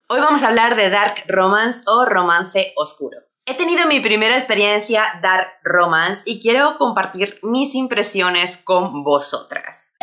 Hoy vamos a hablar de Dark Romance o romance oscuro. He tenido mi primera experiencia Dark Romance y quiero compartir mis impresiones con vosotras.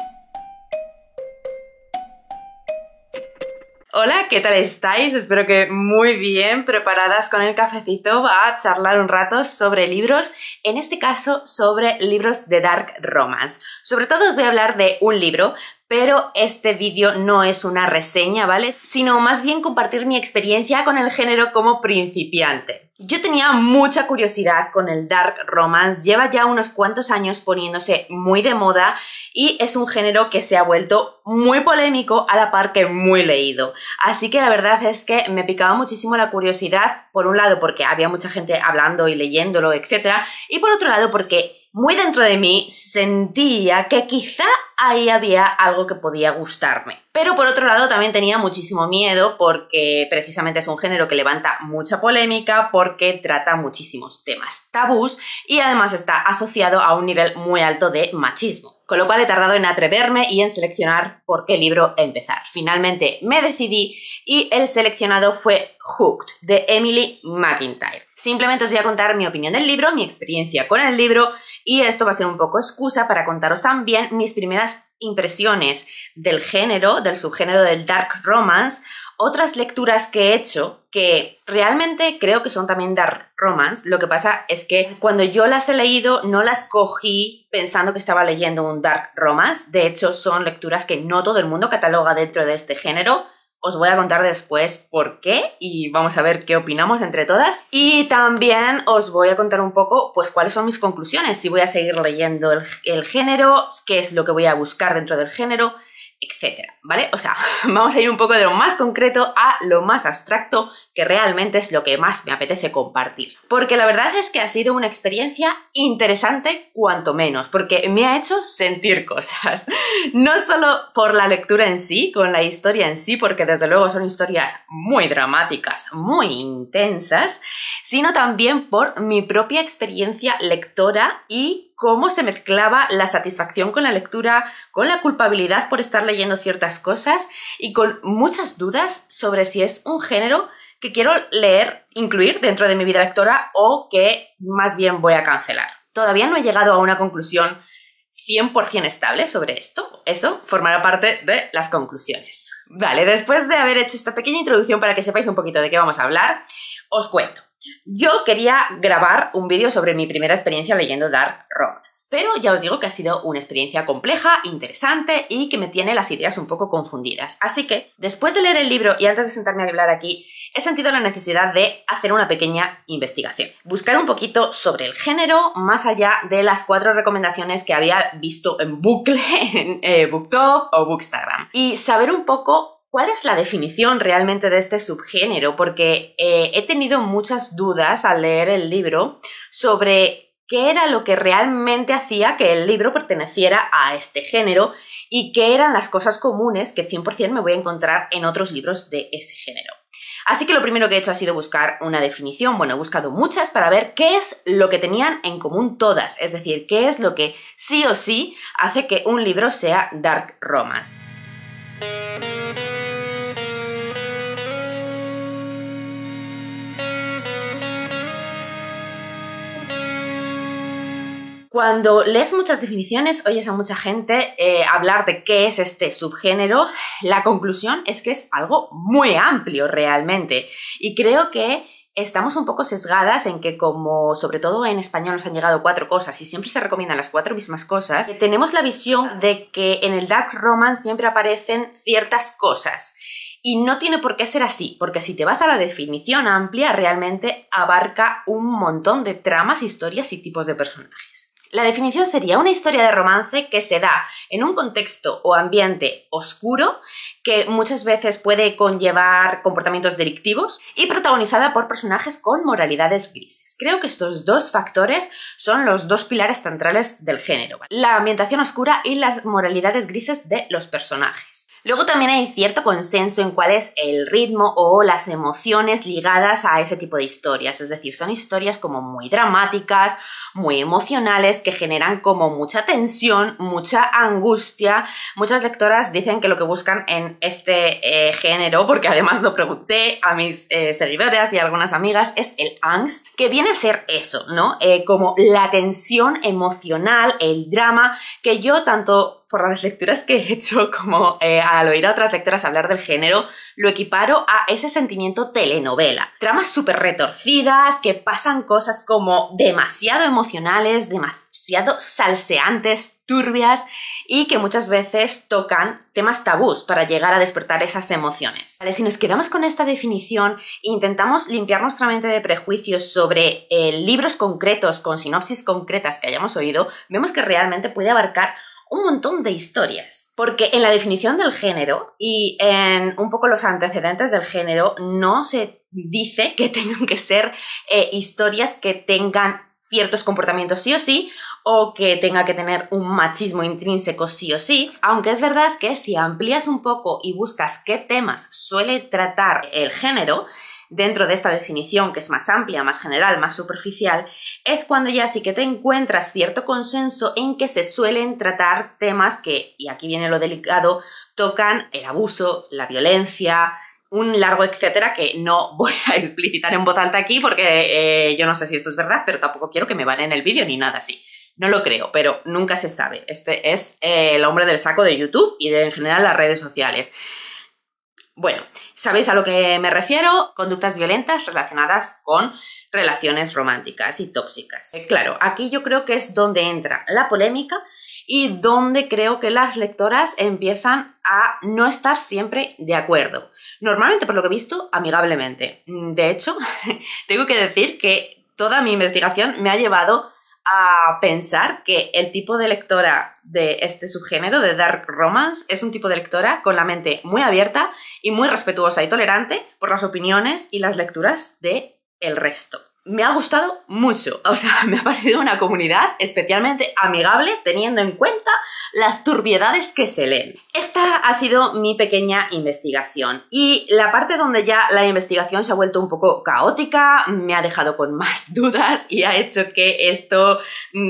Hola, ¿qué tal estáis? Espero que muy bien, preparadas con el cafecito a charlar un rato sobre libros, en este caso sobre libros de Dark Romance. Sobre todo os voy a hablar de un libro, pero este vídeo no es una reseña, ¿vale? Sino más bien compartir mi experiencia con el género como principiante. Yo tenía mucha curiosidad con el Dark Romance, lleva ya unos cuantos años poniéndose muy de moda y es un género que se ha vuelto muy polémico a la par que muy leído. Así que la verdad es que me picaba muchísimo la curiosidad, por un lado porque había mucha gente hablando y leyéndolo, etc. Y por otro lado porque muy dentro de mí sentía que quizá ahí había algo que podía gustarme. Pero por otro lado también tenía muchísimo miedo porque precisamente es un género que levanta mucha polémica porque trata muchísimos temas tabús y además está asociado a un nivel muy alto de machismo. Con lo cual he tardado en atreverme y en seleccionar por qué libro empezar. Finalmente me decidí y el seleccionado fue Hooked, de Emily McIntyre. Simplemente os voy a contar mi opinión del libro, mi experiencia con el libro y esto va a ser un poco excusa para contaros también mis primeras impresiones del género, del subgénero del Dark Romance, otras lecturas que he hecho que realmente creo que son también Dark Romance. Lo que pasa es que cuando yo las he leído no las cogí pensando que estaba leyendo un Dark Romance. De hecho, son lecturas que no todo el mundo cataloga dentro de este género. Os voy a contar después por qué y vamos a ver qué opinamos entre todas. Y también os voy a contar un poco pues cuáles son mis conclusiones, si voy a seguir leyendo el género, qué es lo que voy a buscar dentro del género, etcétera, ¿vale? O sea, vamos a ir un poco de lo más concreto a lo más abstracto, que realmente es lo que más me apetece compartir. Porque la verdad es que ha sido una experiencia interesante, cuanto menos, porque me ha hecho sentir cosas. No solo por la lectura en sí, con la historia en sí, porque desde luego son historias muy dramáticas, muy intensas, sino también por mi propia experiencia lectora y cómo se mezclaba la satisfacción con la lectura, con la culpabilidad por estar leyendo ciertas cosas y con muchas dudas sobre si es un género que quiero leer, incluir dentro de mi vida lectora o que más bien voy a cancelar. Todavía no he llegado a una conclusión 100% estable sobre esto. Eso formará parte de las conclusiones. Vale, después de haber hecho esta pequeña introducción para que sepáis un poquito de qué vamos a hablar, os cuento. Yo quería grabar un vídeo sobre mi primera experiencia leyendo Dark Romance, pero ya os digo que ha sido una experiencia compleja, interesante y que me tiene las ideas un poco confundidas. Así que, después de leer el libro y antes de sentarme a hablar aquí, he sentido la necesidad de hacer una pequeña investigación. Buscar un poquito sobre el género, más allá de las 4 recomendaciones que había visto en bucle en BookTok o Bookstagram. Y saber un poco ¿cuál es la definición realmente de este subgénero? Porque he tenido muchas dudas al leer el libro sobre qué era lo que realmente hacía que el libro perteneciera a este género y qué eran las cosas comunes que 100% me voy a encontrar en otros libros de ese género. Así que lo primero que he hecho ha sido buscar una definición. Bueno, he buscado muchas para ver qué es lo que tenían en común todas, es decir, qué es lo que sí o sí hace que un libro sea Dark Romance. Cuando lees muchas definiciones, oyes a mucha gente hablar de qué es este subgénero, la conclusión es que es algo muy amplio realmente. Y creo que estamos un poco sesgadas en que como sobre todo en español nos han llegado 4 cosas y siempre se recomiendan las 4 mismas cosas, tenemos la visión de que en el Dark Romance siempre aparecen ciertas cosas. Y no tiene por qué ser así, porque si te vas a la definición amplia, realmente abarca un montón de tramas, historias y tipos de personajes. La definición sería una historia de romance que se da en un contexto o ambiente oscuro que muchas veces puede conllevar comportamientos delictivos y protagonizada por personajes con moralidades grises. Creo que estos 2 factores son los 2 pilares centrales del género, ¿vale? La ambientación oscura y las moralidades grises de los personajes. Luego también hay cierto consenso en cuál es el ritmo o las emociones ligadas a ese tipo de historias, es decir, son historias como muy dramáticas, muy emocionales, que generan como mucha tensión, mucha angustia. Muchas lectoras dicen que lo que buscan en este género, porque además lo pregunté a mis seguidoras y a algunas amigas, es el angst, que viene a ser eso, ¿no? Como la tensión emocional, el drama, que yo tanto por las lecturas que he hecho como al oír a otras lectoras hablar del género, lo equiparo a ese sentimiento telenovela. Tramas súper retorcidas, que pasan cosas como demasiado emocionales, demasiado salseantes, turbias y que muchas veces tocan temas tabús para llegar a despertar esas emociones. Vale, si nos quedamos con esta definición e intentamos limpiar nuestra mente de prejuicios sobre libros concretos con sinopsis concretas que hayamos oído, vemos que realmente puede abarcar un montón de historias. Porque en la definición del género y en un poco los antecedentes del género no se dice que tengan que ser historias que tengan ciertos comportamientos sí o sí, o que tenga que tener un machismo intrínseco sí o sí, aunque es verdad que si amplías un poco y buscas qué temas suele tratar el género, dentro de esta definición que es más amplia, más general, más superficial, es cuando ya sí que te encuentras cierto consenso en que se suelen tratar temas que, y aquí viene lo delicado, tocan el abuso, la violencia, un largo etcétera que no voy a explicitar en voz alta aquí porque yo no sé si esto es verdad, pero tampoco quiero que me banen el vídeo ni nada así. No lo creo, pero nunca se sabe. Este es el hombre del saco de YouTube y en general las redes sociales. Bueno, ¿sabéis a lo que me refiero? Conductas violentas relacionadas con relaciones románticas y tóxicas. Claro, aquí yo creo que es donde entra la polémica y donde creo que las lectoras empiezan a no estar siempre de acuerdo. Normalmente, por lo que he visto, amigablemente. De hecho, tengo que decir que toda mi investigación me ha llevado a pensar que el tipo de lectora de este subgénero, de Dark Romance, es un tipo de lectora con la mente muy abierta y muy respetuosa y tolerante por las opiniones y las lecturas del resto. Me ha gustado mucho, o sea, me ha parecido una comunidad especialmente amigable teniendo en cuenta las turbiedades que se leen. Esta ha sido mi pequeña investigación y la parte donde ya la investigación se ha vuelto un poco caótica, me ha dejado con más dudas y ha hecho que esto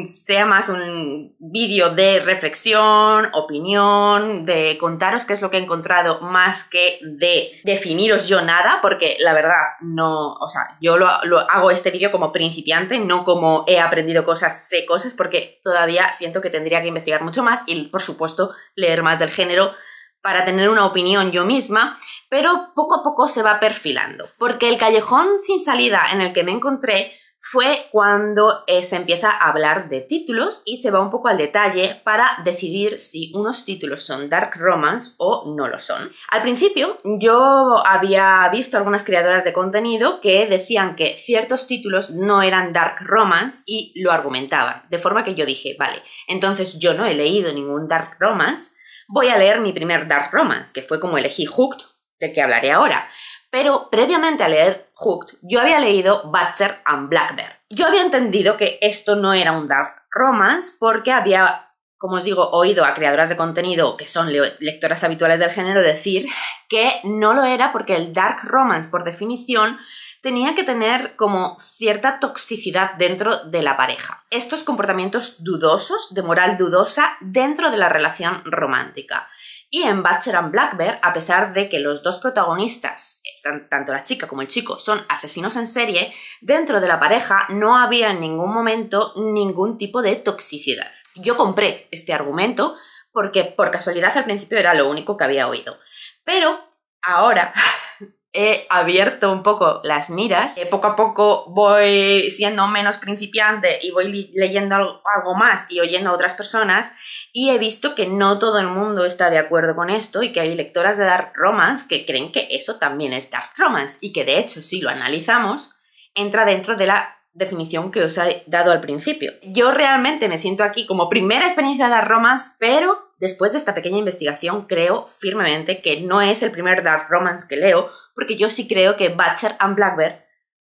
sea más un vídeo de reflexión, opinión, de contaros qué es lo que he encontrado más que de definiros yo nada, porque la verdad no, o sea, yo lo hago este vídeo como principiante, no como he aprendido cosas, sé cosas, porque todavía siento que tendría que investigar mucho más y, por supuesto, leer más del género para tener una opinión yo misma, pero poco a poco se va perfilando. Porque el callejón sin salida en el que me encontré fue cuando se empieza a hablar de títulos y se va un poco al detalle para decidir si unos títulos son dark romance o no lo son. Al principio yo había visto algunas creadoras de contenido que decían que ciertos títulos no eran dark romance y lo argumentaban, de forma que yo dije, vale, entonces yo no he leído ningún dark romance, voy a leer mi primer dark romance, que fue como elegí Hooked, del que hablaré ahora. Pero previamente a leer Hooked, yo había leído Butcher and Blackbird. Yo había entendido que esto no era un dark romance porque había, como os digo, oído a creadoras de contenido que son lectoras habituales del género decir que no lo era porque el dark romance, por definición, tenía que tener como cierta toxicidad dentro de la pareja. Estos comportamientos dudosos, de moral dudosa, dentro de la relación romántica. Y en Butcher and Blackbird, a pesar de que los dos protagonistas, tanto la chica como el chico, son asesinos en serie, dentro de la pareja no había en ningún momento ningún tipo de toxicidad. Yo compré este argumento porque por casualidad al principio era lo único que había oído. Pero ahora he abierto un poco las miras, poco a poco voy siendo menos principiante y voy leyendo algo más y oyendo a otras personas y he visto que no todo el mundo está de acuerdo con esto y que hay lectoras de dark romance que creen que eso también es dark romance y que de hecho si lo analizamos entra dentro de la definición que os he dado al principio. Yo realmente me siento aquí como primera experiencia de dark romance, pero después de esta pequeña investigación creo firmemente que no es el primer dark romance que leo, porque yo sí creo que Butcher and Blackbird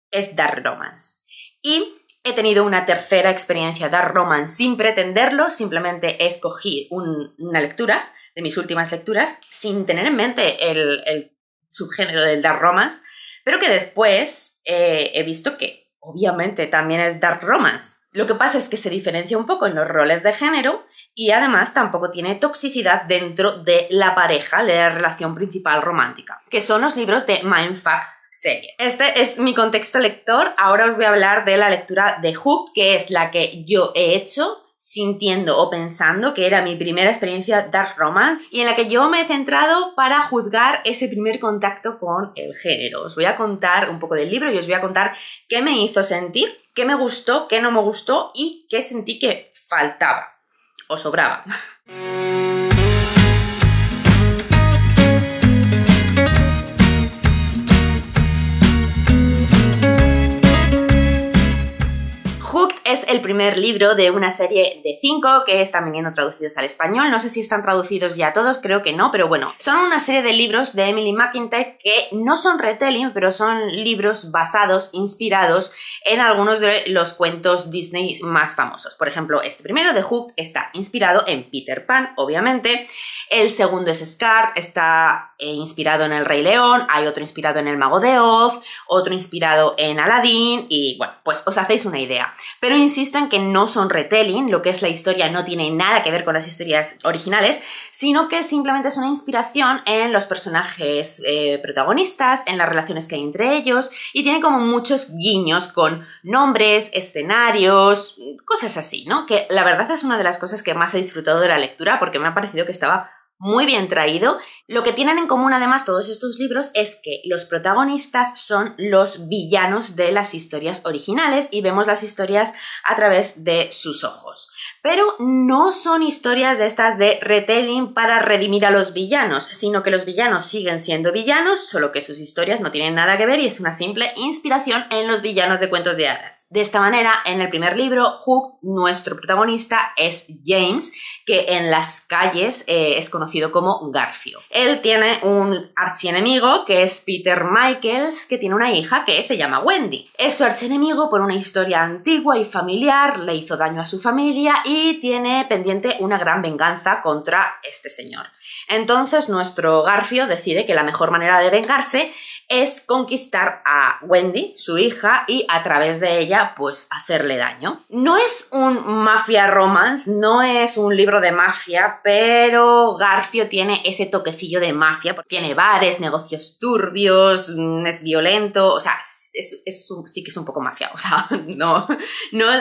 es dark romance. Y he tenido una tercera experiencia dark romance sin pretenderlo, simplemente escogí una lectura de mis últimas lecturas, sin tener en mente el subgénero del dark romance, pero que después he visto que obviamente también es dark romance. Lo que pasa es que se diferencia un poco en los roles de género y además tampoco tiene toxicidad dentro de la pareja, de la relación principal romántica, que son los libros de Mindfuck serie. Este es mi contexto lector. Ahora os voy a hablar de la lectura de Hooked, que es la que yo he hecho sintiendo o pensando que era mi primera experiencia dark romance y en la que yo me he centrado para juzgar ese primer contacto con el género. Os voy a contar un poco del libro y os voy a contar qué me hizo sentir, qué me gustó, qué no me gustó y qué sentí que faltaba o sobraba. Hooked es el primer libro de una serie de 5 que están viniendo traducidos al español. No sé si están traducidos ya todos, creo que no, pero bueno. Son una serie de libros de Emily McIntyre que no son retelling, pero son libros basados, inspirados en algunos de los cuentos Disney más famosos. Por ejemplo, este primero de Hooked está inspirado en Peter Pan, obviamente. El segundo es Scar, está inspirado en El Rey León. Hay otro inspirado en El Mago de Oz, otro inspirado en Aladdin y bueno, pues os hacéis una idea. Pero insisto en que no son retelling, lo que es la historia no tiene nada que ver con las historias originales, sino que simplemente es una inspiración en los personajes protagonistas, en las relaciones que hay entre ellos, y tiene como muchos guiños con nombres, escenarios, cosas así, ¿no? Que la verdad es una de las cosas que más he disfrutado de la lectura porque me ha parecido que estaba muy bien traído. Lo que tienen en común además todos estos libros es que los protagonistas son los villanos de las historias originales y vemos las historias a través de sus ojos. Pero no son historias de estas de retelling para redimir a los villanos, sino que los villanos siguen siendo villanos, solo que sus historias no tienen nada que ver y es una simple inspiración en los villanos de cuentos de hadas. De esta manera, en el primer libro, Hook, nuestro protagonista, es James, que en las calles es conocido como Garfio. Él tiene un archienemigo que es Peter Michaels, que tiene una hija que se llama Wendy. Es su archienemigo por una historia antigua y familiar, le hizo daño a su familia y tiene pendiente una gran venganza contra este señor. Entonces nuestro Garfio decide que la mejor manera de vengarse es conquistar a Wendy, su hija, y a través de ella, pues, hacerle daño. No es un mafia romance, no es un libro de mafia, pero Garfio tiene ese toquecillo de mafia, porque tiene bares, negocios turbios, es violento, o sea, sí que es un poco mafia, o sea, no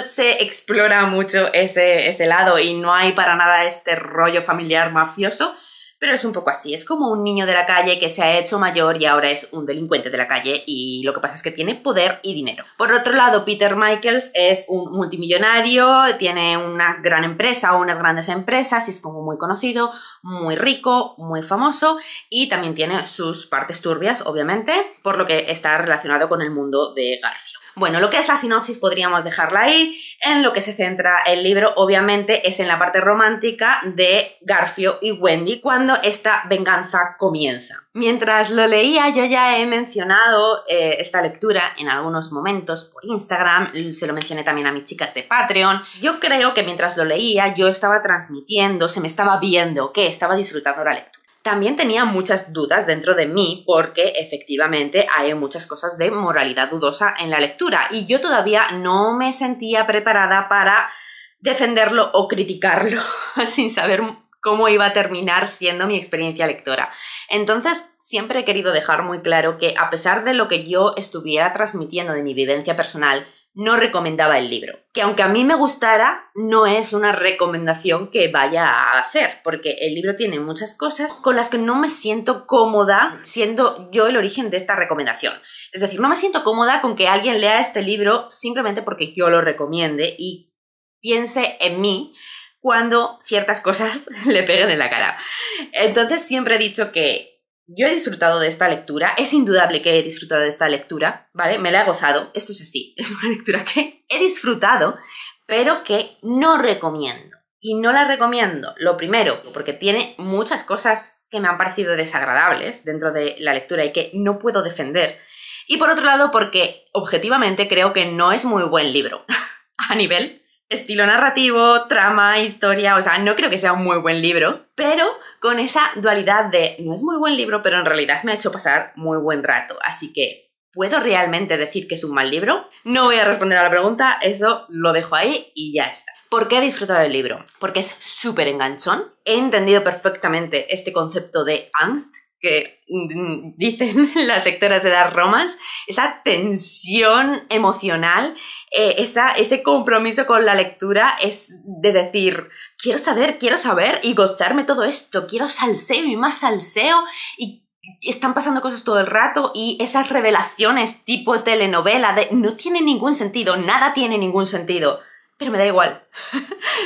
se explora mucho ese lado y no hay para nada este rollo familiar mafioso. Pero es un poco así, es como un niño de la calle que se ha hecho mayor y ahora es un delincuente de la calle y lo que pasa es que tiene poder y dinero. Por otro lado, Peter Michaels es un multimillonario, tiene una gran empresa o unas grandes empresas y es como muy conocido, muy rico, muy famoso y también tiene sus partes turbias, obviamente, por lo que está relacionado con el mundo de Garfio. Bueno, lo que es la sinopsis podríamos dejarla ahí. En lo que se centra el libro, obviamente, es en la parte romántica de Garfio y Wendy cuando esta venganza comienza. Mientras lo leía, yo ya he mencionado esta lectura en algunos momentos por Instagram, se lo mencioné también a mis chicas de Patreon. Yo creo que mientras lo leía, yo estaba transmitiendo, se me estaba viendo que estaba disfrutando la lectura. También tenía muchas dudas dentro de mí porque efectivamente hay muchas cosas de moralidad dudosa en la lectura y yo todavía no me sentía preparada para defenderlo o criticarlo sin saber cómo iba a terminar siendo mi experiencia lectora. Entonces, siempre he querido dejar muy claro que a pesar de lo que yo estuviera transmitiendo de mi vivencia personal, no recomendaba el libro. Que aunque a mí me gustara, no es una recomendación que vaya a hacer, porque el libro tiene muchas cosas con las que no me siento cómoda siendo yo el origen de esta recomendación. Es decir, no me siento cómoda con que alguien lea este libro simplemente porque yo lo recomiende y piense en mí cuando ciertas cosas le peguen en la cara. Entonces siempre he dicho que yo he disfrutado de esta lectura, es indudable que he disfrutado de esta lectura, ¿vale? Me la he gozado, esto es así, es una lectura que he disfrutado, pero que no recomiendo. Y no la recomiendo, lo primero, porque tiene muchas cosas que me han parecido desagradables dentro de la lectura y que no puedo defender. Y por otro lado, porque objetivamente creo que no es muy buen libro a nivel estilo narrativo, trama, historia, o sea, no creo que sea un muy buen libro, pero con esa dualidad de no es muy buen libro, pero en realidad me ha hecho pasar muy buen rato, así que ¿puedo realmente decir que es un mal libro? No voy a responder a la pregunta, eso lo dejo ahí y ya está. ¿Por qué he disfrutado del libro? Porque es súper enganchón. He entendido perfectamente este concepto de angst que dicen las lectoras de Dark Romance, esa tensión emocional, ese compromiso con la lectura es de decir, quiero saber y gozarme todo esto, quiero salseo y más salseo y están pasando cosas todo el rato y esas revelaciones tipo telenovela de no tiene ningún sentido, nada tiene ningún sentido. Pero me da igual.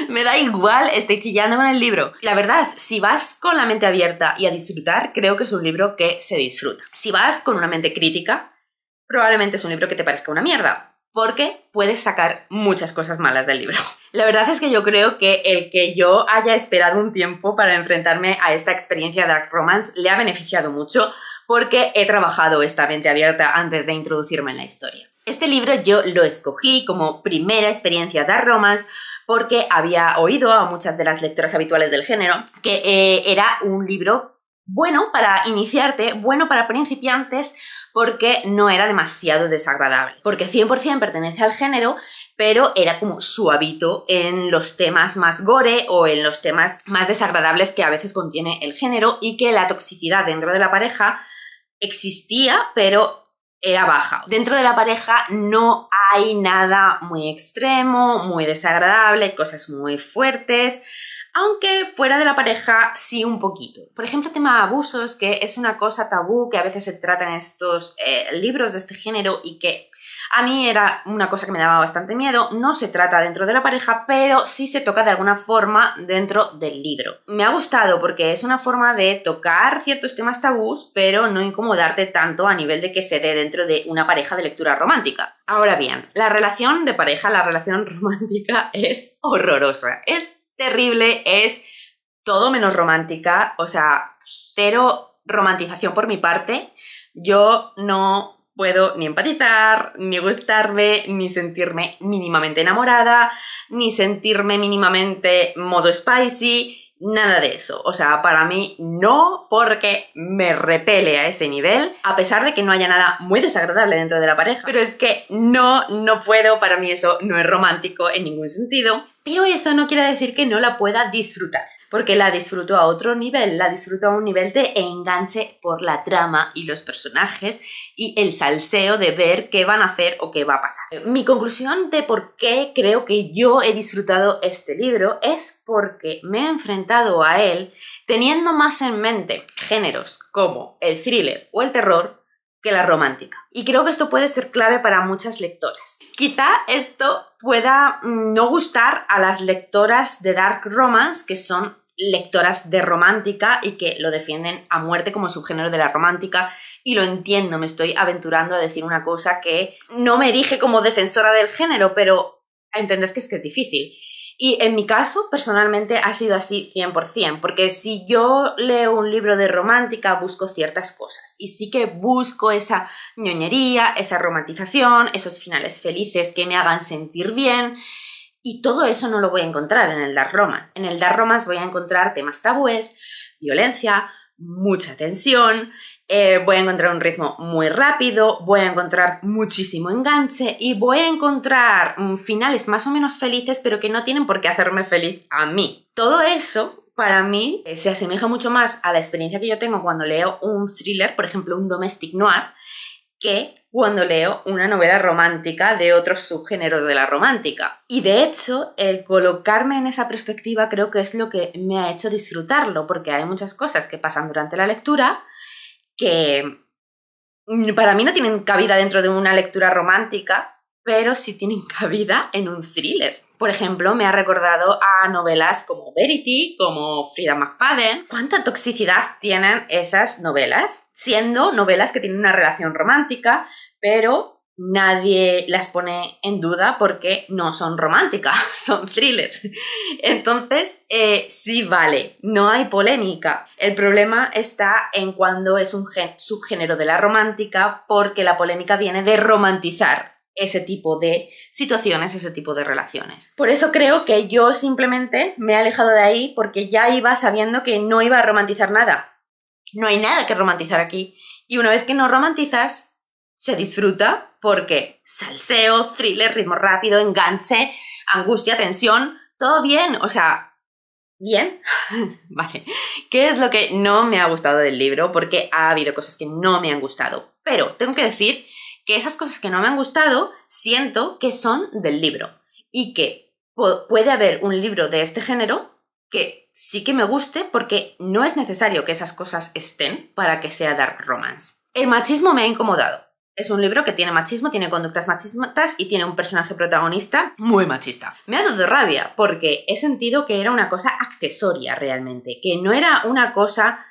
Me da igual, estoy chillando con el libro. La verdad, si vas con la mente abierta y a disfrutar, creo que es un libro que se disfruta. Si vas con una mente crítica, probablemente es un libro que te parezca una mierda, porque puedes sacar muchas cosas malas del libro. La verdad es que yo creo que el que yo haya esperado un tiempo para enfrentarme a esta experiencia Dark Romance le ha beneficiado mucho porque he trabajado esta mente abierta antes de introducirme en la historia. Este libro yo lo escogí como primera experiencia Dark Romance porque había oído a muchas de las lectoras habituales del género que era un libro bueno para iniciarte, bueno para principiantes, porque no era demasiado desagradable. Porque 100% pertenece al género, pero era como suavito en los temas más gore o en los temas más desagradables que a veces contiene el género y que la toxicidad dentro de la pareja existía, pero era baja. Dentro de la pareja no hay nada muy extremo, muy desagradable, cosas muy fuertes, aunque fuera de la pareja sí un poquito. Por ejemplo, tema de abusos, que es una cosa tabú que a veces se trata en estos libros de este género y que a mí era una cosa que me daba bastante miedo. No se trata dentro de la pareja, pero sí se toca de alguna forma dentro del libro. Me ha gustado porque es una forma de tocar ciertos temas tabús, pero no incomodarte tanto a nivel de que se dé dentro de una pareja de lectura romántica. Ahora bien, la relación de pareja, la relación romántica es horrorosa. Es terrible, es todo menos romántica, o sea, cero romantización por mi parte. Yo no puedo ni empatizar, ni gustarme, ni sentirme mínimamente enamorada, ni sentirme mínimamente modo spicy, nada de eso. O sea, para mí no, porque me repele a ese nivel, a pesar de que no haya nada muy desagradable dentro de la pareja. Pero es que no puedo, para mí eso no es romántico en ningún sentido. Pero eso no quiere decir que no la pueda disfrutar, porque la disfruto a otro nivel, la disfruto a un nivel de enganche por la trama y los personajes y el salseo de ver qué van a hacer o qué va a pasar. Mi conclusión de por qué creo que yo he disfrutado este libro es porque me he enfrentado a él teniendo más en mente géneros como el thriller o el terror que la romántica. Y creo que esto puede ser clave para muchas lectoras. Quizá esto pueda no gustar a las lectoras de Dark Romance, que son lectoras de romántica y que lo defienden a muerte como subgénero de la romántica, y lo entiendo, me estoy aventurando a decir una cosa que no me erige como defensora del género, pero entended que es difícil. Y en mi caso, personalmente, ha sido así 100%, porque si yo leo un libro de romántica, busco ciertas cosas. Y sí que busco esa ñoñería, esa romantización, esos finales felices que me hagan sentir bien. Y todo eso no lo voy a encontrar en el Dark Romance. En el Dark Romance voy a encontrar temas tabúes, violencia, mucha tensión, voy a encontrar un ritmo muy rápido, voy a encontrar muchísimo enganche y voy a encontrar finales más o menos felices, pero que no tienen por qué hacerme feliz a mí. Todo eso, para mí, se asemeja mucho más a la experiencia que yo tengo cuando leo un thriller, por ejemplo, un domestic noir, que cuando leo una novela romántica de otros subgéneros de la romántica. Y de hecho, el colocarme en esa perspectiva creo que es lo que me ha hecho disfrutarlo, porque hay muchas cosas que pasan durante la lectura que para mí no tienen cabida dentro de una lectura romántica, pero sí tienen cabida en un thriller. Por ejemplo, me ha recordado a novelas como Verity, como Frida McFadden. ¿Cuánta toxicidad tienen esas novelas? Siendo novelas que tienen una relación romántica, pero nadie las pone en duda porque no son románticas, son thrillers. Entonces, sí vale, no hay polémica. El problema está en cuando es un subgénero de la romántica, porque la polémica viene de romantizar ese tipo de situaciones, ese tipo de relaciones. Por eso creo que yo simplemente me he alejado de ahí porque ya iba sabiendo que no iba a romantizar nada. No hay nada que romantizar aquí. Y una vez que no romantizas, se disfruta porque salseo, thriller, ritmo rápido, enganche, angustia, tensión, todo bien. O sea, bien. Vale. ¿Qué es lo que no me ha gustado del libro? Porque ha habido cosas que no me han gustado. Pero tengo que decir que esas cosas que no me han gustado siento que son del libro y que puede haber un libro de este género que sí que me guste porque no es necesario que esas cosas estén para que sea dark romance. El machismo me ha incomodado. Es un libro que tiene machismo, tiene conductas machistas y tiene un personaje protagonista muy machista. Me ha dado rabia porque he sentido que era una cosa accesoria realmente, que no era una cosa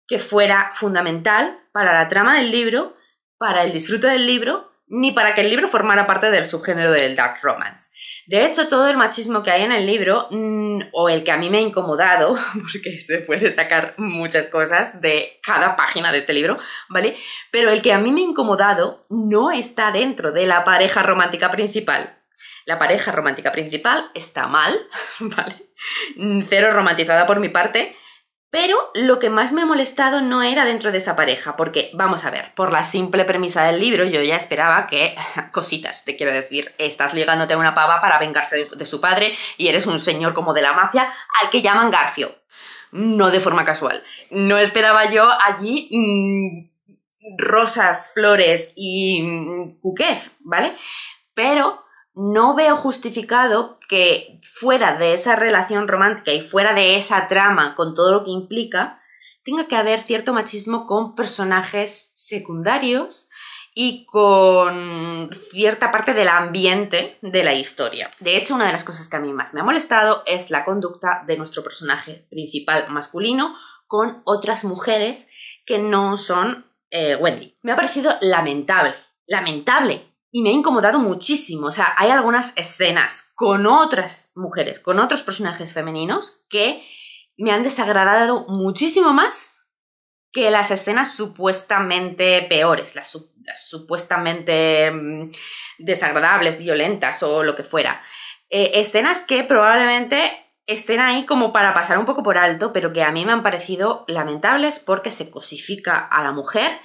que fuera fundamental para la trama del libro, para el disfrute del libro, ni para que el libro formara parte del subgénero del dark romance. De hecho, todo el machismo que hay en el libro, o el que a mí me ha incomodado, porque se puede sacar muchas cosas de cada página de este libro, ¿vale? Pero el que a mí me ha incomodado no está dentro de la pareja romántica principal. La pareja romántica principal está mal, ¿vale? Cero romantizada por mi parte. Pero lo que más me ha molestado no era dentro de esa pareja, porque, vamos a ver, por la simple premisa del libro yo ya esperaba que, cositas, te quiero decir, estás ligándote a una pava para vengarse de su padre y eres un señor como de la mafia al que llaman Garfio, no de forma casual. No esperaba yo allí rosas, flores y cuquez, ¿vale? Pero no veo justificado que fuera de esa relación romántica y fuera de esa trama con todo lo que implica, tenga que haber cierto machismo con personajes secundarios y con cierta parte del ambiente de la historia. De hecho, una de las cosas que a mí más me ha molestado es la conducta de nuestro personaje principal masculino con otras mujeres que no son Wendy. Me ha parecido lamentable, lamentable. Y me ha incomodado muchísimo. O sea, hay algunas escenas con otras mujeres, con otros personajes femeninos que me han desagradado muchísimo más que las escenas supuestamente peores, las supuestamente desagradables, violentas o lo que fuera. Escenas que probablemente estén ahí como para pasar un poco por alto, pero que a mí me han parecido lamentables porque se cosifica a la mujer.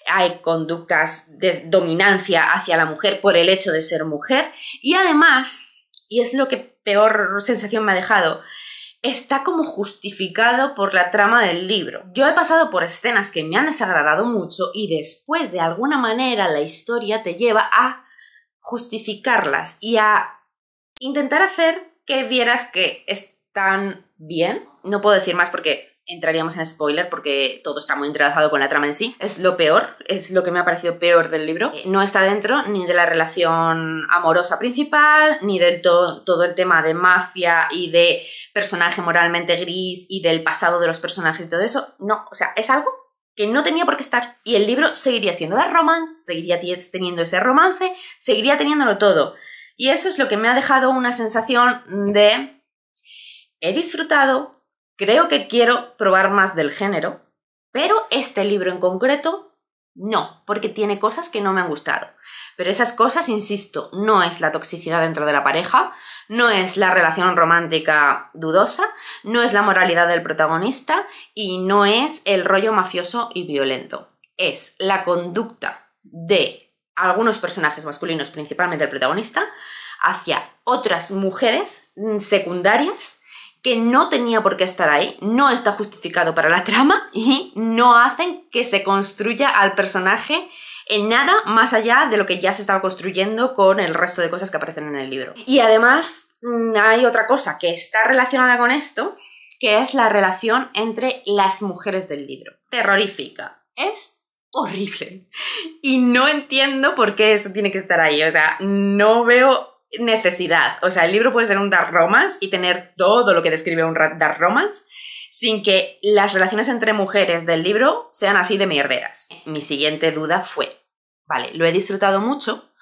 Hay conductas de dominancia hacia la mujer por el hecho de ser mujer y además, y es lo que peor sensación me ha dejado, está como justificado por la trama del libro. Yo he pasado por escenas que me han desagradado mucho y después de alguna manera la historia te lleva a justificarlas y a intentar hacer que vieras que están bien. No puedo decir más porque entraríamos en spoiler porque todo está muy entrelazado con la trama en sí. Es lo peor, es lo que me ha parecido peor del libro. No está dentro ni de la relación amorosa principal, ni del todo el tema de mafia y de personaje moralmente gris y del pasado de los personajes y todo eso. No, o sea, es algo que no tenía por qué estar. Y el libro seguiría siendo de romance, seguiría teniendo ese romance, seguiría teniéndolo todo. Y eso es lo que me ha dejado una sensación de... he disfrutado. Creo que quiero probar más del género, pero este libro en concreto no, porque tiene cosas que no me han gustado. Pero esas cosas, insisto, no es la toxicidad dentro de la pareja, no es la relación romántica dudosa, no es la moralidad del protagonista y no es el rollo mafioso y violento. Es la conducta de algunos personajes masculinos, principalmente el protagonista, hacia otras mujeres secundarias que no tenía por qué estar ahí, no está justificado para la trama y no hacen que se construya al personaje en nada más allá de lo que ya se estaba construyendo con el resto de cosas que aparecen en el libro. Y además hay otra cosa que está relacionada con esto, que es la relación entre las mujeres del libro. Terrorífica. Es horrible. Y no entiendo por qué eso tiene que estar ahí. O sea, no veo necesidad. O sea, el libro puede ser un dark romance y tener todo lo que describe un dark romance sin que las relaciones entre mujeres del libro sean así de mierderas. Mi siguiente duda fue, vale, lo he disfrutado mucho,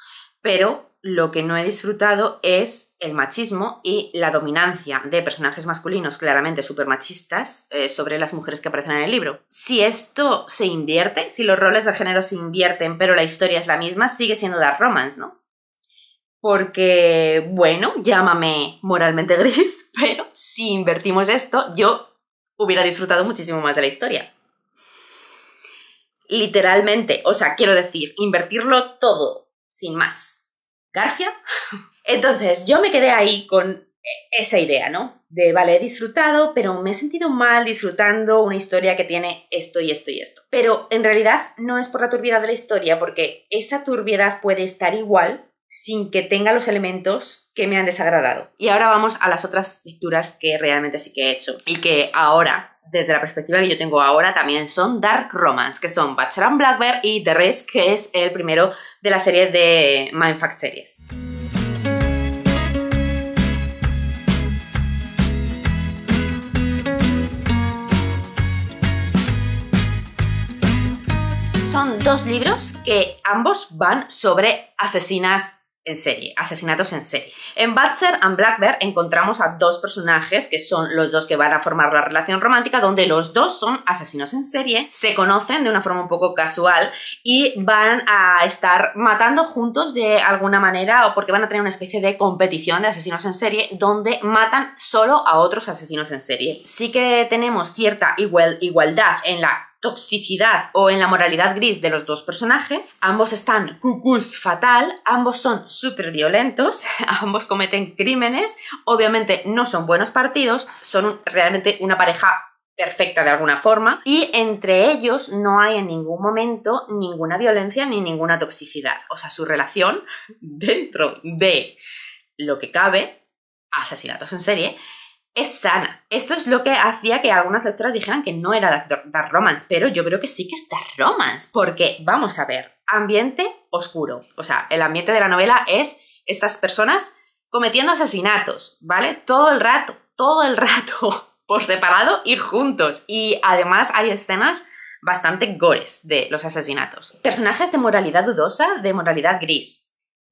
pero lo que no he disfrutado es el machismo y la dominancia de personajes masculinos claramente súper machistas sobre las mujeres que aparecen en el libro. Si esto se invierte, si los roles de género se invierten pero la historia es la misma, sigue siendo dark romance, ¿no? porque, bueno, llámame moralmente gris, pero si invertimos esto, yo hubiera disfrutado muchísimo más de la historia. Literalmente, o sea, quiero decir, invertirlo todo, sin más. ¿Garfia? Entonces, yo me quedé ahí con esa idea, ¿no? De, vale, he disfrutado, pero me he sentido mal disfrutando una historia que tiene esto y esto y esto. Pero en realidad no es por la turbiedad de la historia, porque esa turbiedad puede estar igual sin que tenga los elementos que me han desagradado. Y ahora vamos a las otras lecturas que realmente sí que he hecho y que ahora, desde la perspectiva que yo tengo ahora, también son dark romance, que son Butcher and Blackbird y The Risk, que es el primero de la serie de Mindfuck series. Son dos libros que ambos van sobre asesinas en serie, asesinatos en serie. En Butcher and Blackbird encontramos a dos personajes que son los dos que van a formar la relación romántica, donde los dos son asesinos en serie, se conocen de una forma un poco casual y van a estar matando juntos de alguna manera, o porque van a tener una especie de competición de asesinos en serie donde matan solo a otros asesinos en serie. Sí que tenemos cierta igualdad en la toxicidad o en la moralidad gris de los dos personajes. Ambos están cucús fatal, ambos son súper violentos, ambos cometen crímenes, obviamente no son buenos partidos, son realmente una pareja perfecta de alguna forma, y entre ellos no hay en ningún momento ninguna violencia ni ninguna toxicidad. O sea, su relación, dentro de lo que cabe, asesinatos en serie, es sana. Esto es lo que hacía que algunas lectoras dijeran que no era dark romance, pero yo creo que sí que es dark romance, porque, vamos a ver, ambiente oscuro. O sea, el ambiente de la novela es estas personas cometiendo asesinatos, ¿vale? Todo el rato, por separado y juntos. Y además hay escenas bastante gores de los asesinatos. Personajes de moralidad dudosa, de moralidad gris.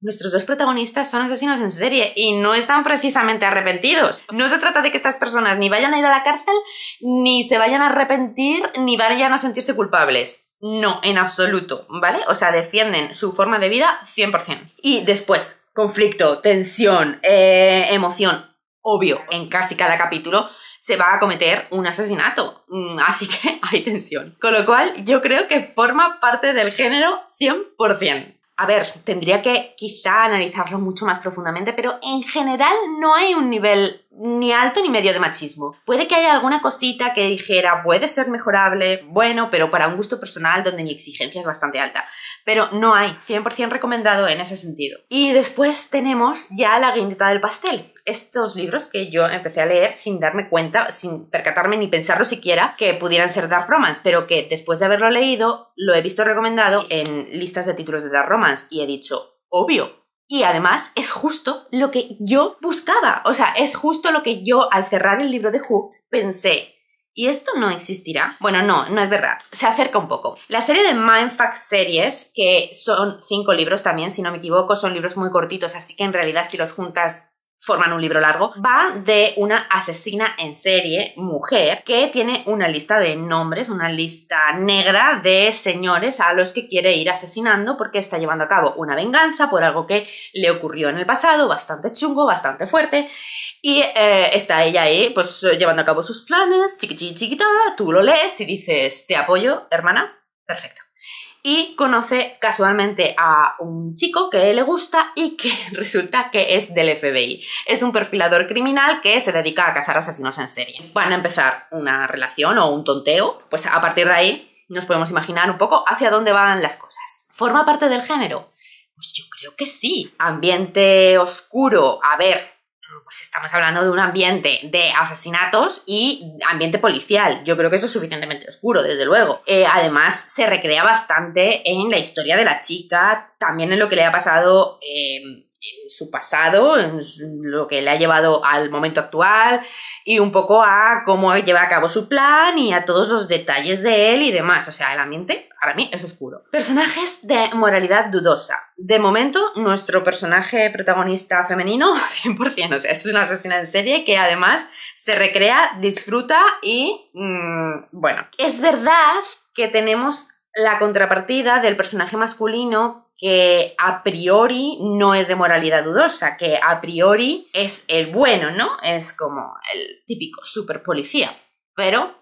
Nuestros dos protagonistas son asesinos en serie y no están precisamente arrepentidos. No se trata de que estas personas ni vayan a ir a la cárcel, ni se vayan a arrepentir, ni vayan a sentirse culpables. No, en absoluto, ¿vale? O sea, defienden su forma de vida 100%. Y después, conflicto, tensión, emoción, obvio, en casi cada capítulo se va a cometer un asesinato, así que hay tensión. Con lo cual, yo creo que forma parte del género 100%. A ver, tendría que quizá analizarlo mucho más profundamente, pero en general no hay un nivel ni alto ni medio de machismo. Puede que haya alguna cosita que dijera, puede ser mejorable, bueno, pero para un gusto personal donde mi exigencia es bastante alta. Pero no hay, 100% recomendado en ese sentido. Y después tenemos ya la guindita del pastel. Estos libros que yo empecé a leer sin darme cuenta, sin percatarme ni pensarlo siquiera, que pudieran ser dark romance, pero que después de haberlo leído, lo he visto recomendado en listas de títulos de dark romance y he dicho, obvio. Y además es justo lo que yo buscaba. O sea, es justo lo que yo al cerrar el libro de Hooked pensé. ¿Y esto no existirá? Bueno, no es verdad. Se acerca un poco. La serie de Mindfuck series, que son 5 libros también, si no me equivoco, son libros muy cortitos, así que en realidad si los juntas forman un libro largo, va de una asesina en serie, mujer, que tiene una lista de nombres, una lista negra de señores a los que quiere ir asesinando porque está llevando a cabo una venganza por algo que le ocurrió en el pasado, bastante chungo, bastante fuerte, y está ella ahí, pues llevando a cabo sus planes, chiquita, tú lo lees y dices, te apoyo, hermana, perfecto. Y conoce casualmente a un chico que le gusta y que resulta que es del FBI. Es un perfilador criminal que se dedica a cazar asesinos en serie. Van a empezar una relación o un tonteo, pues a partir de ahí nos podemos imaginar un poco hacia dónde van las cosas. ¿Forma parte del género? Pues yo creo que sí. Ambiente oscuro, a ver, pues estamos hablando de un ambiente de asesinatos y ambiente policial. Yo creo que esto es suficientemente oscuro, desde luego. Además, se recrea bastante en la historia de la chica, también en lo que le ha pasado en su pasado, en lo que le ha llevado al momento actual y un poco a cómo lleva a cabo su plan y a todos los detalles de él y demás. O sea, el ambiente para mí es oscuro. Personajes de moralidad dudosa. De momento, nuestro personaje protagonista femenino, 100%, o sea, es una asesina en serie que además se recrea, disfruta y, bueno. Es verdad que tenemos la contrapartida del personaje masculino que a priori no es de moralidad dudosa, que a priori es el bueno, ¿no? Es como el típico super policía, pero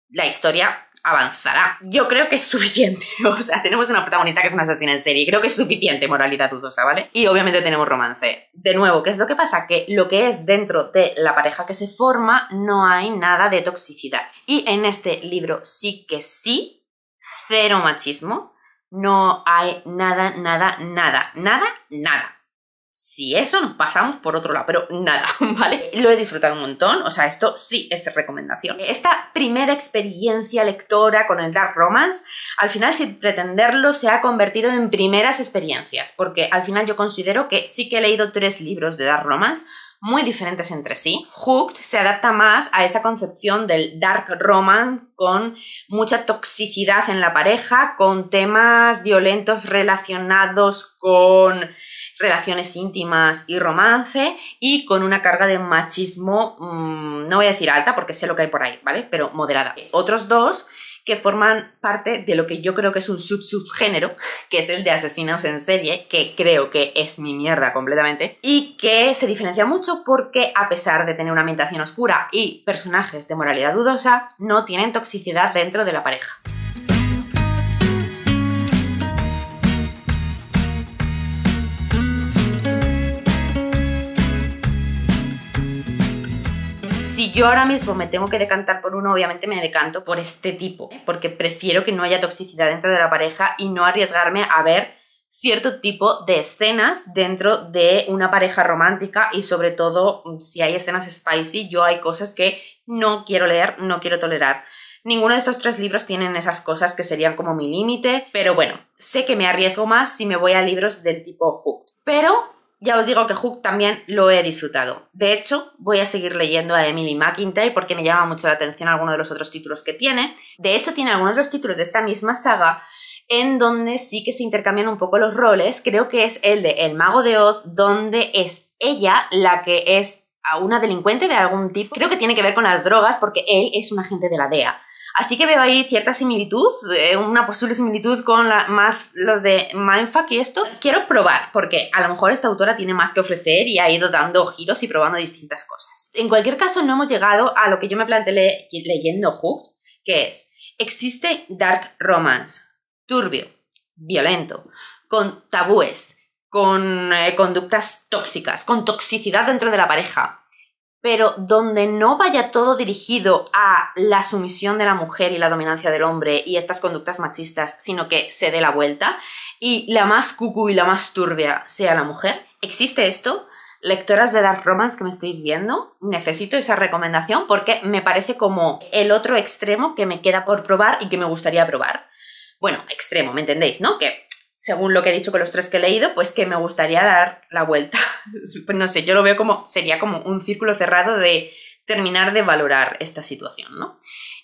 la historia avanzará. Yo creo que es suficiente, o sea, tenemos una protagonista que es una asesina en serie, creo que es suficiente moralidad dudosa, ¿vale? Y obviamente tenemos romance. De nuevo, ¿qué es lo que pasa? Que lo que es dentro de la pareja que se forma no hay nada de toxicidad. Y en este libro sí que sí, cero machismo, no hay nada, nada, nada, nada, nada. Si eso nos pasamos por otro lado, pero nada, ¿vale? Lo he disfrutado un montón, o sea, esto sí es recomendación. Esta primera experiencia lectora con el Dark Romance, al final, sin pretenderlo, se ha convertido en primeras experiencias, porque al final yo considero que sí que he leído 3 libros de Dark Romance, muy diferentes entre sí. Hooked se adapta más a esa concepción del dark romance con mucha toxicidad en la pareja, con temas violentos relacionados con relaciones íntimas y romance y con una carga de machismo, no voy a decir alta porque sé lo que hay por ahí, ¿vale? Pero moderada. Otros 2 que forman parte de lo que yo creo que es un subgénero, que es el de asesinos en serie, que creo que es mi mierda completamente, y que se diferencia mucho porque, a pesar de tener una ambientación oscura y personajes de moralidad dudosa, no tienen toxicidad dentro de la pareja. Si yo ahora mismo me tengo que decantar por uno, obviamente me decanto por este tipo, porque prefiero que no haya toxicidad dentro de la pareja y no arriesgarme a ver cierto tipo de escenas dentro de una pareja romántica y sobre todo si hay escenas spicy, yo hay cosas que no quiero leer, no quiero tolerar. Ninguno de estos 3 libros tienen esas cosas que serían como mi límite, pero bueno, sé que me arriesgo más si me voy a libros del tipo Hooked. Pero ya os digo que Hooked también lo he disfrutado. De hecho, voy a seguir leyendo a Emily McIntyre porque me llama mucho la atención alguno de los otros títulos que tiene. De hecho, tiene algunos de los títulos de esta misma saga en donde sí que se intercambian un poco los roles. Creo que es el de El Mago de Oz, donde es ella la que es una delincuente de algún tipo. Creo que tiene que ver con las drogas porque él es un agente de la DEA. Así que veo ahí cierta similitud, una posible similitud con más los de Mindfuck y esto. Quiero probar, porque a lo mejor esta autora tiene más que ofrecer y ha ido dando giros y probando distintas cosas. En cualquier caso, no hemos llegado a lo que yo me planteé leyendo Hooked, que es, existe dark romance, turbio, violento, con tabúes, con conductas tóxicas, con toxicidad dentro de la pareja, pero donde no vaya todo dirigido a la sumisión de la mujer y la dominancia del hombre y estas conductas machistas, sino que se dé la vuelta y la más cucu y la más turbia sea la mujer. ¿Existe esto? Lectoras de Dark Romance que me estáis viendo, necesito esa recomendación porque me parece como el otro extremo que me queda por probar y que me gustaría probar. Bueno, extremo, ¿me entendéis, no? Que según lo que he dicho con los 3 que he leído, pues que me gustaría dar la vuelta. No sé, yo lo veo como, sería como un círculo cerrado de terminar de valorar esta situación, ¿no?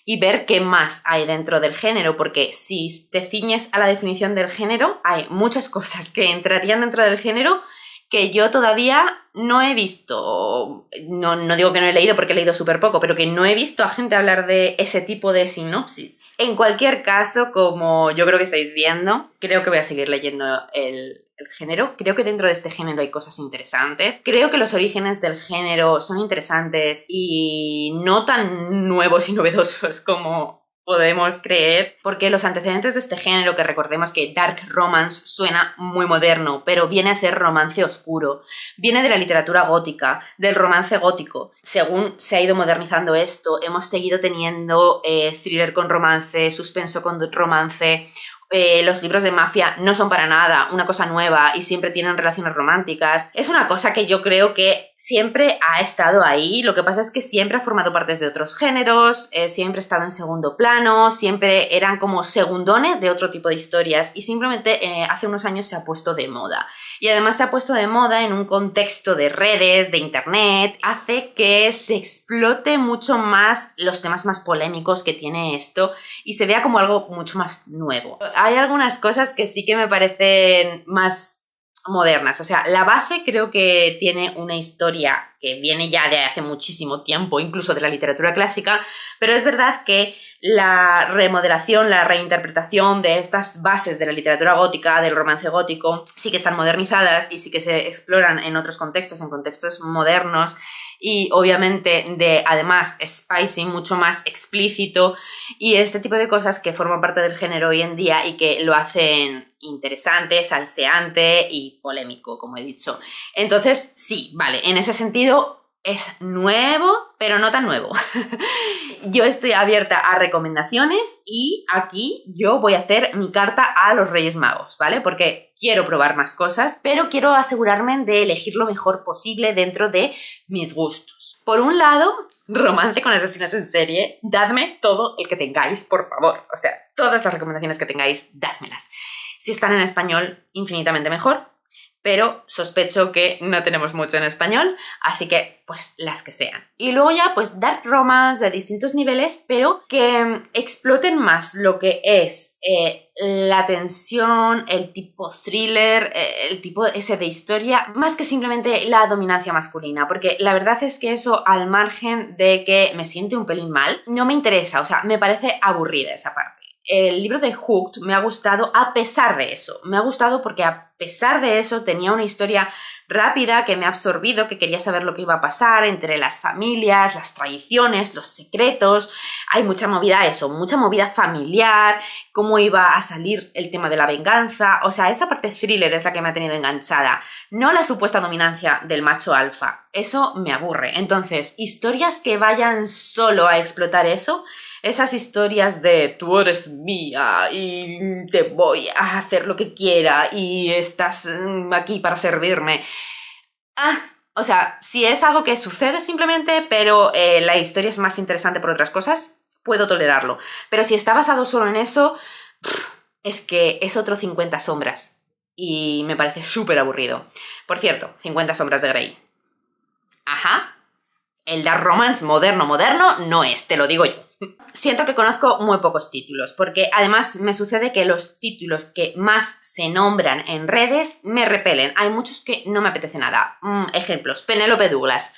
Y ver qué más hay dentro del género, porque si te ciñes a la definición del género, hay muchas cosas que entrarían dentro del género que yo todavía no he visto, no digo que no he leído porque he leído súper poco, pero que no he visto a gente hablar de ese tipo de sinopsis. En cualquier caso, como yo creo que estáis viendo, creo que voy a seguir leyendo el género. Creo que dentro de este género hay cosas interesantes. Creo que los orígenes del género son interesantes y no tan nuevos y novedosos como podemos creer, porque los antecedentes de este género, que recordemos que dark romance suena muy moderno, pero viene a ser romance oscuro, viene de la literatura gótica, del romance gótico. Según se ha ido modernizando esto, hemos seguido teniendo thriller con romance, suspenso con romance. Los libros de mafia no son para nada una cosa nueva y siempre tienen relaciones románticas. Es una cosa que yo creo que siempre ha estado ahí, lo que pasa es que siempre ha formado parte de otros géneros, siempre ha estado en segundo plano, siempre eran como segundones de otro tipo de historias y simplemente hace unos años se ha puesto de moda. Y además se ha puesto de moda en un contexto de redes, de internet, hace que se explote mucho más los temas más polémicos que tiene esto y se vea como algo mucho más nuevo. Hay algunas cosas que sí que me parecen más modernas. O sea, la base creo que tiene una historia que viene ya de hace muchísimo tiempo, incluso de la literatura clásica, pero es verdad que la remodelación, la reinterpretación de estas bases de la literatura gótica, del romance gótico, sí que están modernizadas y sí que se exploran en otros contextos, en contextos modernos, y obviamente de, además, spicy, mucho más explícito, y este tipo de cosas que forman parte del género hoy en día y que lo hacen interesante, salseante y polémico, como he dicho. Entonces, sí, vale, en ese sentido es nuevo, pero no tan nuevo. Yo estoy abierta a recomendaciones y aquí yo voy a hacer mi carta a los Reyes Magos, ¿vale? Porque quiero probar más cosas, pero quiero asegurarme de elegir lo mejor posible dentro de mis gustos. Por un lado, romance con asesinos en serie, dadme todo el que tengáis, por favor. O sea, todas las recomendaciones que tengáis, dádmelas. Si están en español, infinitamente mejor, pero sospecho que no tenemos mucho en español, así que pues las que sean. Y luego ya pues dark romance de distintos niveles, pero que exploten más lo que es la tensión, el tipo thriller, el tipo ese de historia, más que simplemente la dominancia masculina, porque la verdad es que eso, al margen de que me siente un pelín mal, no me interesa, o sea, me parece aburrida esa parte. El libro de Hooked me ha gustado a pesar de eso. Me ha gustado porque a pesar de eso tenía una historia rápida que me ha absorbido, que quería saber lo que iba a pasar entre las familias, las tradiciones, los secretos. Hay mucha movida eso, mucha movida familiar, cómo iba a salir el tema de la venganza. O sea, esa parte thriller es la que me ha tenido enganchada. No la supuesta dominancia del macho alfa. Eso me aburre. Entonces, historias que vayan solo a explotar eso, esas historias de tú eres mía y te voy a hacer lo que quiera y estás aquí para servirme. O sea, si es algo que sucede simplemente, pero la historia es más interesante por otras cosas, puedo tolerarlo. Pero si está basado solo en eso, es que es otro 50 sombras. Y me parece súper aburrido. Por cierto, 50 sombras de Grey. Ajá. El dark romance moderno no es, te lo digo yo. Siento que conozco muy pocos títulos, porque además me sucede que los títulos que más se nombran en redes me repelen. Hay muchos que no me apetece nada. Ejemplos, Penélope Douglas.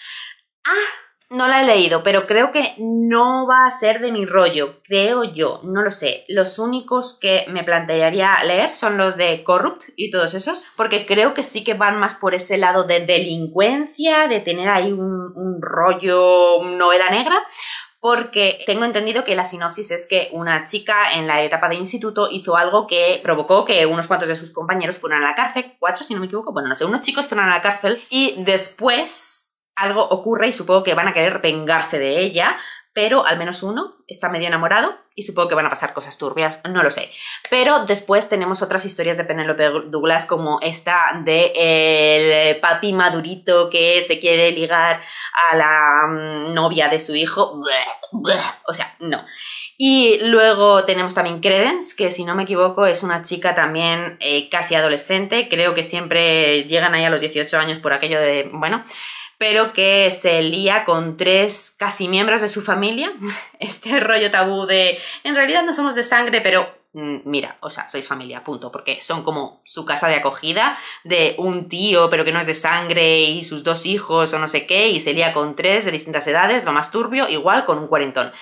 No la he leído, pero creo que no va a ser de mi rollo, creo yo, no lo sé. Los únicos que me plantearía leer son los de Corrupt y todos esos, porque creo que sí que van más por ese lado de delincuencia, de tener ahí un rollo novela negra. Porque tengo entendido que la sinopsis es que una chica en la etapa de instituto hizo algo que provocó que unos cuantos de sus compañeros fueran a la cárcel, 4 si no me equivoco, bueno, no sé, unos chicos fueron a la cárcel y después algo ocurre y supongo que van a querer vengarse de ella, pero al menos uno está medio enamorado y supongo que van a pasar cosas turbias, no lo sé. Pero después tenemos otras historias de Penélope Douglas como esta de el papi madurito que se quiere ligar a la novia de su hijo. O sea, no. Y luego tenemos también Credence, que si no me equivoco es una chica también casi adolescente, creo que siempre llegan ahí a los 18 años por aquello de, bueno, pero que se lía con 3 casi miembros de su familia. Este rollo tabú de, en realidad no somos de sangre, pero mira, o sea, sois familia, punto, porque son como su casa de acogida de un tío, pero que no es de sangre, y sus 2 hijos o no sé qué, y se lía con 3 de distintas edades, lo más turbio, igual con un cuarentón.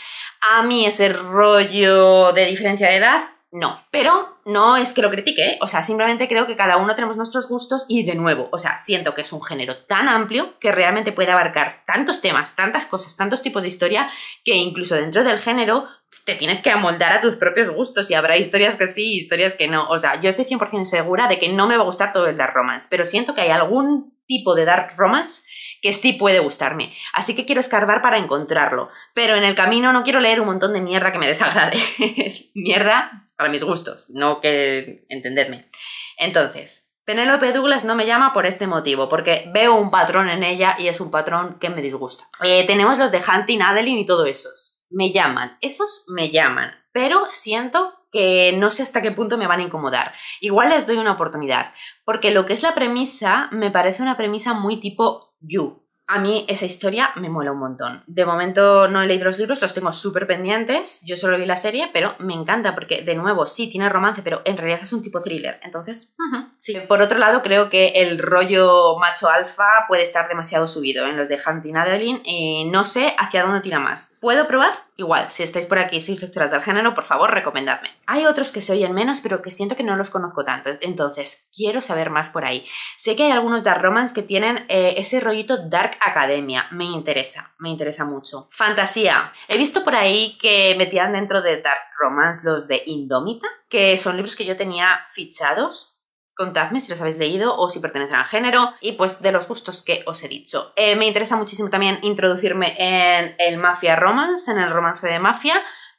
A mí ese rollo de diferencia de edad, no. Pero no es que lo critique, ¿eh? O sea, simplemente creo que cada uno tenemos nuestros gustos y de nuevo, o sea, siento que es un género tan amplio que realmente puede abarcar tantos temas, tantas cosas, tantos tipos de historia que incluso dentro del género te tienes que amoldar a tus propios gustos y habrá historias que sí, historias que no. O sea, yo estoy 100% segura de que no me va a gustar todo el dark romance, pero siento que hay algún tipo de dark romance que sí puede gustarme. Así que quiero escarbar para encontrarlo. Pero en el camino no quiero leer un montón de mierda que me desagrade. Es mierda para mis gustos, no que entendedme. Entonces, Penélope Douglas no me llama por este motivo, porque veo un patrón en ella y es un patrón que me disgusta. Tenemos los de Hunting Adeline y todo esos. Me llaman, esos me llaman, pero siento que no sé hasta qué punto me van a incomodar. Igual les doy una oportunidad, porque lo que es la premisa me parece una premisa muy tipo You. A mí esa historia me mola un montón. De momento no he leído los libros, los tengo súper pendientes. Yo solo vi la serie, pero me encanta porque, de nuevo, sí, tiene romance, pero en realidad es un tipo thriller. Entonces, sí. Por otro lado, creo que el rollo macho alfa puede estar demasiado subido en los de Hunting Adeline y no sé hacia dónde tira más. ¿Puedo probar? Igual, si estáis por aquí y sois lectoras del género, por favor, recomendadme. Hay otros que se oyen menos, pero que siento que no los conozco tanto, entonces quiero saber más por ahí. Sé que hay algunos dark romance que tienen ese rollito dark academia. Me interesa mucho. Fantasía. He visto por ahí que metían dentro de dark romance los de Indómita, que son libros que yo tenía fichados. Contadme si los habéis leído o si pertenecen al género y pues de los gustos que os he dicho. Me interesa muchísimo también introducirme en el mafia romance, en el romance de mafia,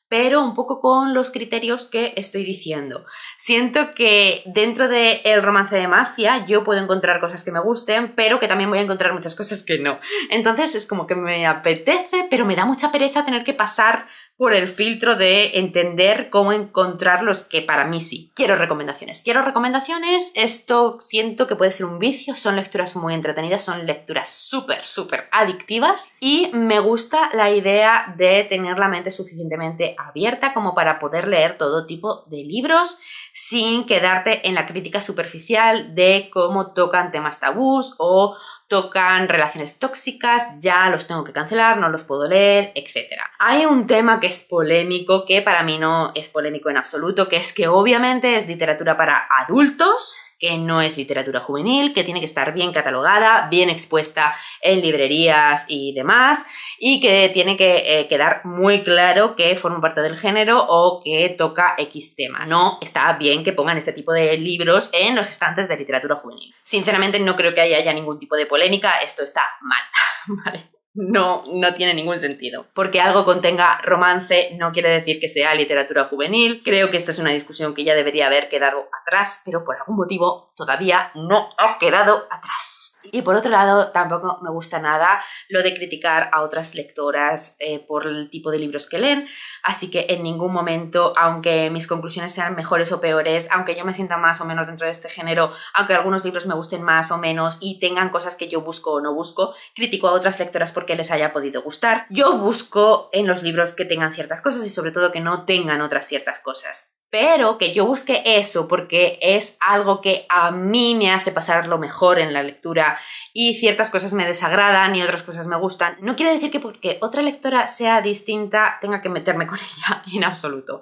pero un poco con los criterios que estoy diciendo. Siento que dentro del romance de mafia yo puedo encontrar cosas que me gusten, pero que también voy a encontrar muchas cosas que no. Entonces es como que me apetece, pero me da mucha pereza tener que pasar por el filtro de entender cómo encontrar los que para mí sí. Quiero recomendaciones. Esto siento que puede ser un vicio, son lecturas muy entretenidas, son lecturas súper adictivas y me gusta la idea de tener la mente suficientemente abierta como para poder leer todo tipo de libros sin quedarte en la crítica superficial de cómo tocan temas tabús o tocan relaciones tóxicas, ya los tengo que cancelar, no los puedo leer, etc. Hay un tema que es polémico, que para mí no es polémico en absoluto, que es que obviamente es literatura para adultos, que no es literatura juvenil, que tiene que estar bien catalogada, bien expuesta en librerías y demás, y que tiene que quedar muy claro que forma parte del género o que toca X tema. No está bien que pongan este tipo de libros en los estantes de literatura juvenil. Sinceramente no creo que haya ningún tipo de polémica, esto está mal, ¿vale? No tiene ningún sentido. Porque algo contenga romance no quiere decir que sea literatura juvenil. Creo que esta es una discusión que ya debería haber quedado atrás, pero por algún motivo todavía no ha quedado atrás. Y por otro lado, tampoco me gusta nada lo de criticar a otras lectoras por el tipo de libros que leen, así que en ningún momento, aunque mis conclusiones sean mejores o peores, aunque yo me sienta más o menos dentro de este género, aunque algunos libros me gusten más o menos y tengan cosas que yo busco o no busco, critico a otras lectoras porque les haya podido gustar. Yo busco en los libros que tengan ciertas cosas y sobre todo que no tengan otras ciertas cosas. Pero que yo busque eso porque es algo que a mí me hace pasarlo mejor en la lectura y ciertas cosas me desagradan y otras cosas me gustan, no quiere decir que porque otra lectora sea distinta tenga que meterme con ella en absoluto.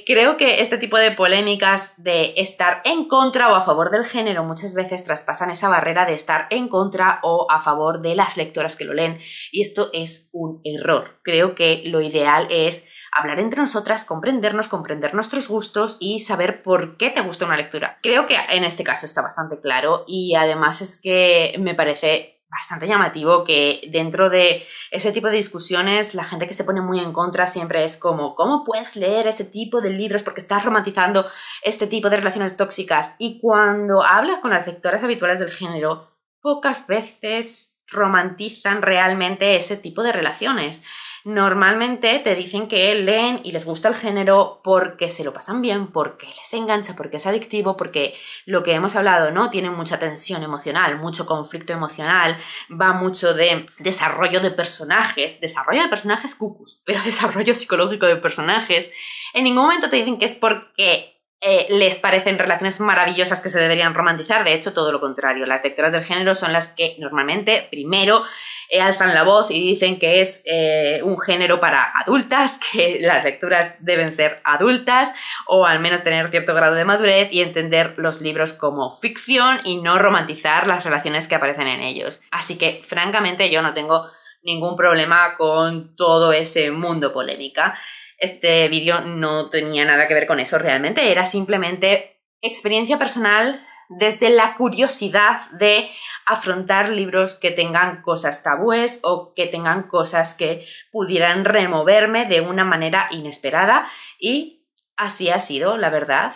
Creo que este tipo de polémicas de estar en contra o a favor del género muchas veces traspasan esa barrera de estar en contra o a favor de las lectoras que lo leen y esto es un error. Creo que lo ideal es hablar entre nosotras, comprender nuestros gustos y saber por qué te gusta una lectura. Creo que en este caso está bastante claro y además es que me parece bastante llamativo que dentro de ese tipo de discusiones la gente que se pone muy en contra siempre es como ¿cómo puedes leer ese tipo de libros porque estás romantizando este tipo de relaciones tóxicas? Y cuando hablas con las lectoras habituales del género, pocas veces romantizan realmente ese tipo de relaciones. Normalmente te dicen que leen y les gusta el género porque se lo pasan bien, porque les engancha, porque es adictivo, porque lo que hemos hablado, ¿no? Tiene mucha tensión emocional, mucho conflicto emocional, va mucho de desarrollo de personajes cucus, pero desarrollo psicológico de personajes. En ningún momento te dicen que es porque les parecen relaciones maravillosas que se deberían romantizar. De hecho, todo lo contrario. Las lectoras del género son las que normalmente primero alzan la voz y dicen que es un género para adultas, que las lecturas deben ser adultas o al menos tener cierto grado de madurez y entender los libros como ficción y no romantizar las relaciones que aparecen en ellos. Así que, francamente, yo no tengo ningún problema con todo ese mundo polémica. Este vídeo no tenía nada que ver con eso realmente, era simplemente experiencia personal desde la curiosidad de afrontar libros que tengan cosas tabúes o que tengan cosas que pudieran removerme de una manera inesperada y así ha sido, la verdad.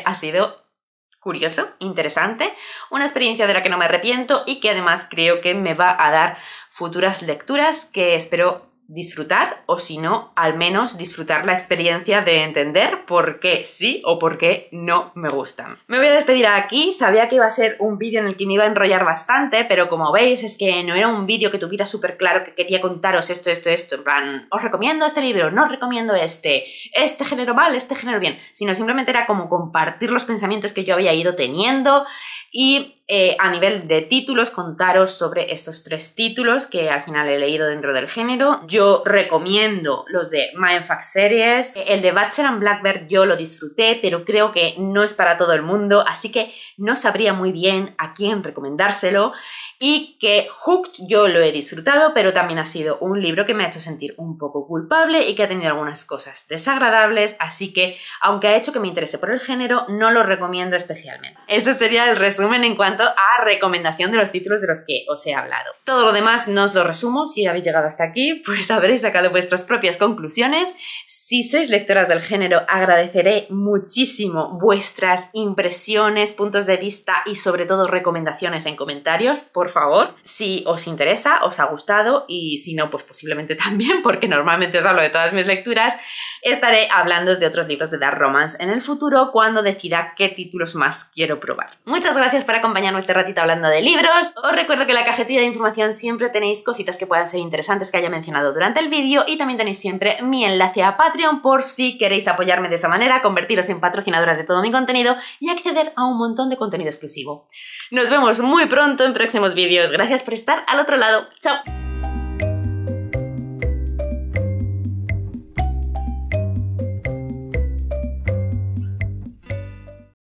Ha sido curioso, interesante, una experiencia de la que no me arrepiento y que además creo que me va a dar futuras lecturas que espero disfrutar o si no, al menos disfrutar la experiencia de entender por qué sí o por qué no me gustan. Me voy a despedir aquí, sabía que iba a ser un vídeo en el que me iba a enrollar bastante, pero como veis es que no era un vídeo que tuviera súper claro que quería contaros esto, en plan, os recomiendo este libro, no os recomiendo este género mal, este género bien, sino simplemente era como compartir los pensamientos que yo había ido teniendo y a nivel de títulos contaros sobre estos 3 títulos que al final he leído dentro del género. Yo recomiendo los de Mindfuck Series. El de Butcher and Blackbird yo lo disfruté, pero creo que no es para todo el mundo, así que no sabría muy bien a quién recomendárselo. Y que Hooked yo lo he disfrutado, pero también ha sido un libro que me ha hecho sentir un poco culpable y que ha tenido algunas cosas desagradables, así que, aunque ha hecho que me interese por el género, no lo recomiendo especialmente. Ese sería el resumen en cuanto a recomendación de los títulos de los que os he hablado. Todo lo demás no os lo resumo, si habéis llegado hasta aquí, pues habréis sacado vuestras propias conclusiones. Si sois lectoras del género, agradeceré muchísimo vuestras impresiones, puntos de vista y sobre todo recomendaciones en comentarios, por favor. Si os interesa, os ha gustado y si no, pues posiblemente también, porque normalmente os hablo de todas mis lecturas, estaré hablando de otros libros de Dark Romance en el futuro cuando decida qué títulos más quiero probar. Muchas gracias por acompañarme este ratito hablando de libros. Os recuerdo que en la cajetilla de información siempre tenéis cositas que puedan ser interesantes que haya mencionado durante el vídeo y también tenéis siempre mi enlace a Patreon por si queréis apoyarme de esa manera, convertiros en patrocinadoras de todo mi contenido y acceder a un montón de contenido exclusivo. Nos vemos muy pronto en próximos vídeos. Gracias por estar al otro lado. ¡Chao!